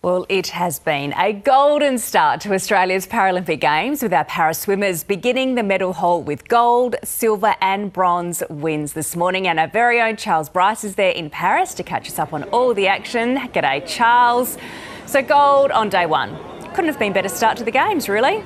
Well, it has been a golden start to Australia's Paralympic Games, with our para swimmers beginning the medal haul with gold, silver and bronze wins this morning. And our very own Charles Bryce is there in Paris to catch us up on all the action. G'day, Charles. So gold on day one. Couldn't have been a better start to the Games, really.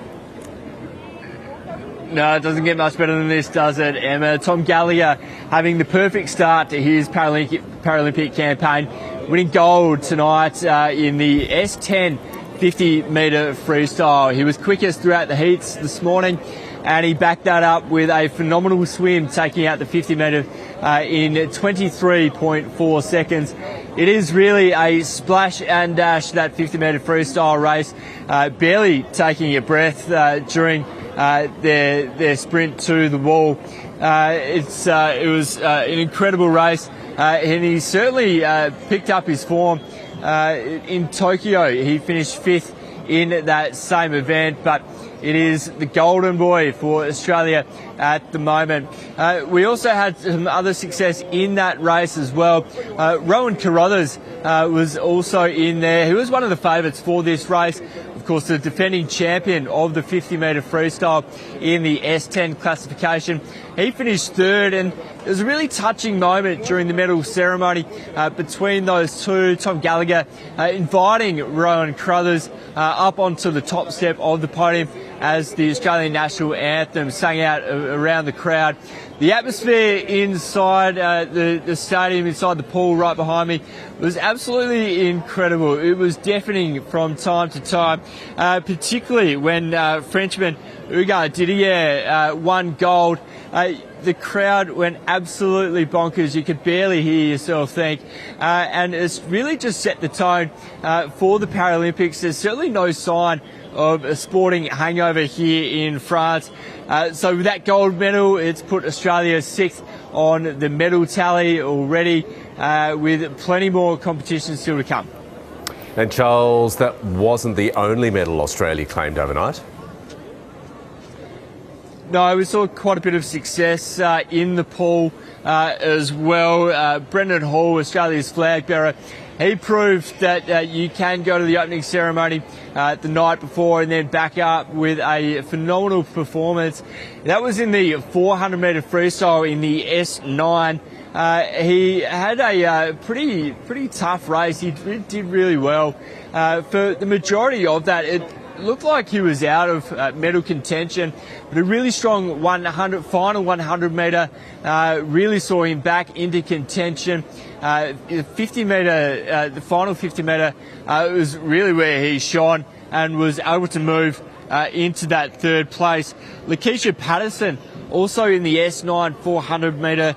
No, it doesn't get much better than this, does it, Emma? Tom Gallagher having the perfect start to his Paralympic campaign, winning gold tonight in the S10 50-metre freestyle. He was quickest throughout the heats this morning, and he backed that up with a phenomenal swim, taking out the 50-metre in 23.4 seconds. It is really a splash and dash, that 50-metre freestyle race, barely taking a breath during their sprint to the wall. It was an incredible race, and he certainly picked up his form in Tokyo. He finished fifth in that same event, but it is the golden boy for Australia at the moment. We also had some other success in that race as well. Rowan Carruthers was also in there. He was one of the favourites for this race. Of course, the defending champion of the 50-metre freestyle in the S10 classification. He finished third, and it was a really touching moment during the medal ceremony between those two. Tom Gallagher inviting Rowan Carruthers up onto the top step of the podium as the Australian national anthem sang out around the crowd. The atmosphere inside the stadium, inside the pool right behind me, was absolutely incredible. It was deafening from time to time, particularly when Frenchman Ugo Didier won gold. The crowd went absolutely bonkers. You could barely hear yourself think. And it's really just set the tone for the Paralympics. There's certainly no sign of a sporting hangover here in France. So with that gold medal, it's put Australia sixth on the medal tally already, with plenty more competition still to come. And Charles, that wasn't the only medal Australia claimed overnight. No, we saw quite a bit of success in the pool as well. Brendan Hall, Australia's flag bearer, he proved that you can go to the opening ceremony the night before and then back up with a phenomenal performance. That was in the 400-metre freestyle in the S9. He had a pretty tough race. He did really well. For the majority of that, it looked like he was out of medal contention, but a really strong final 100 metre really saw him back into contention. The 50 metre, the final 50 metre was really where he shone and was able to move into that third place. Lakeisha Patterson, also in the S9 400 metre,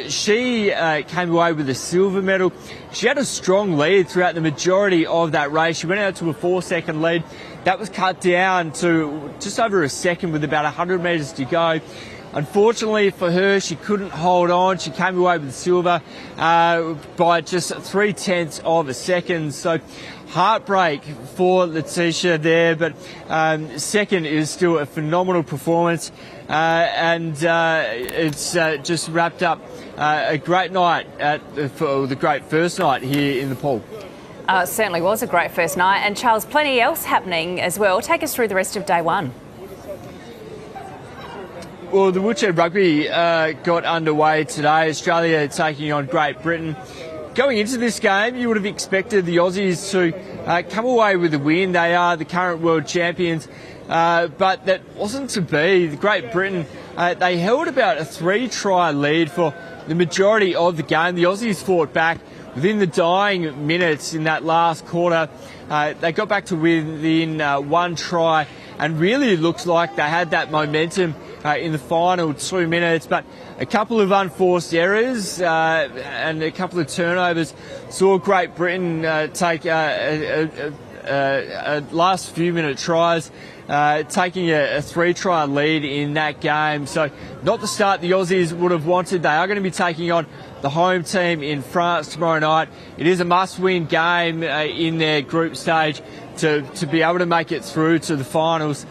she came away with a silver medal. She had a strong lead throughout the majority of that race. She went out to a 4-second lead. That was cut down to just over a second with about 100 metres to go. Unfortunately for her, she couldn't hold on. She came away with silver by just 0.3 of a second. So heartbreak for Lakeisha there, but second is still a phenomenal performance. And it's just wrapped up a great night for the great first night here in the pool. It certainly was a great first night. And Charles, plenty else happening as well. Take us through the rest of day one. Well, the Wheelchair Rugby got underway today. Australia taking on Great Britain. Going into this game, you would have expected the Aussies to come away with a win. They are the current world champions, but that wasn't to be. The Great Britain, they held about a 3-try lead for the majority of the game. The Aussies fought back within the dying minutes in that last quarter. They got back to within 1 try, and really looked like they had that momentum in the final 2 minutes, but a couple of unforced errors and a couple of turnovers saw Great Britain take last few minute tries, taking a 3-try lead in that game. So not the start the Aussies would have wanted. They are going to be taking on the home team in France tomorrow night. It is a must-win game in their group stage to be able to make it through to the finals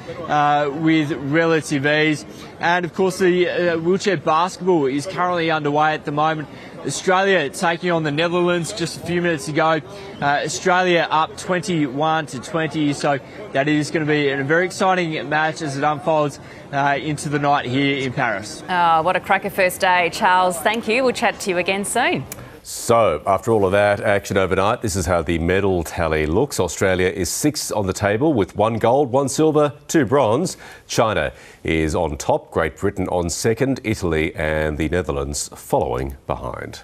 with relative ease. And of course, the wheelchair basketball is currently underway at the moment. Australia taking on the Netherlands just a few minutes ago. Australia up 21-20, so that is going to be a very exciting match as it unfolds into the night here in Paris. Oh, what a cracker first day. Charles, thank you. We'll chat to you again soon. So, after all of that action overnight, this is how the medal tally looks. Australia is 6th on the table with 1 gold, 1 silver, 2 bronze. China is on top, Great Britain on second, Italy and the Netherlands following behind.